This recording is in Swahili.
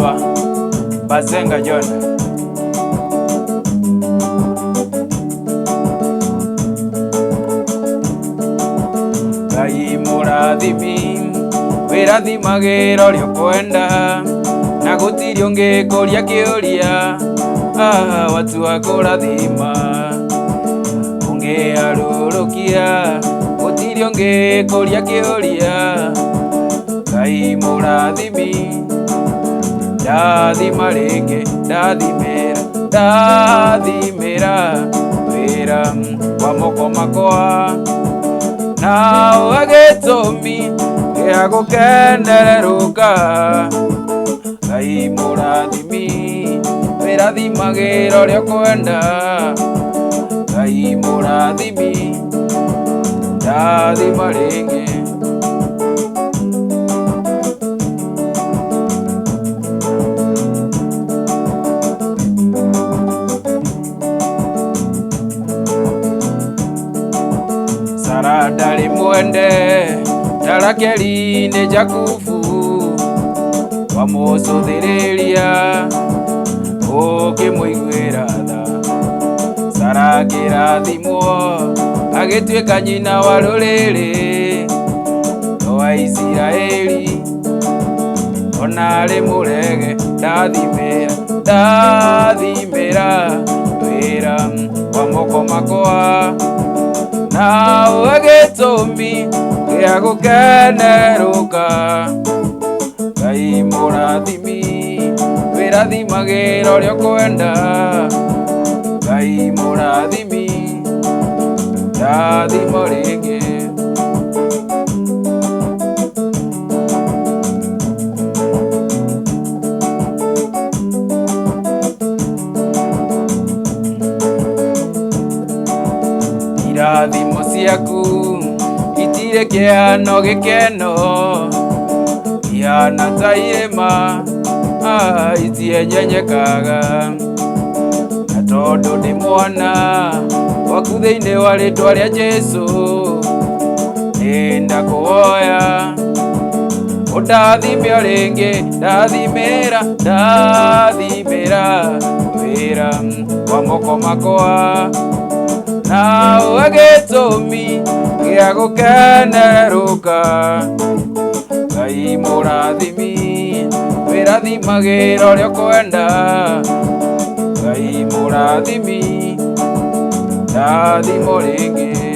Wamalwa Bazenga John. Ngai mũrathimi wĩrathimagĩra ũrĩa ũkwenda na gũtirĩ ũngĩkũria kĩũria watua kũrathima ũngĩarũrũkia gũtirĩ ũngĩkũria kĩũria. Ngai mũrathimi ndathima rĩngĩ ndathimĩra wĩra wa moko makwa na gĩtũmi gĩa gũkenerũka. Ngai mũrathimi wĩrathimagĩra ũrĩa ũkwenda. Ngai mũrathimi ndathima rĩngĩ. Sara ndarĩ mwende Rakeli nĩ Jakubu wamũcũthĩrĩria ũkĩmũiguĩra tha. Sara akĩrathimwo agĩtuĩka nyina wa rũrĩrĩ rwa Isiraeli, ona arĩ mũrege ndathimĩra wĩra wa moko makwa na gĩtũmi gĩa gũkenerũka. Ngai mũrathimi wĩrathimagĩra ũrĩa ũkwenda. Ngai mũrathimi ndathima rĩngĩ. Irathimo ciaku itirĩ kĩano gĩkeno ihana ta irĩma itienyenyekaga. Na tondũ ndĩ mwana waku thĩinĩ wa rĩtwa rĩa Jesũ nĩndakũhoya ũndathime rĩngĩ ndathimĩra wĩra wa moko makwa na gĩtũmi gĩa gũkenerũka. Ngai mũrathimi wĩrathimagĩra ũrĩa ũkwenda. Ngai mũrathimi ndathimo rĩngĩ.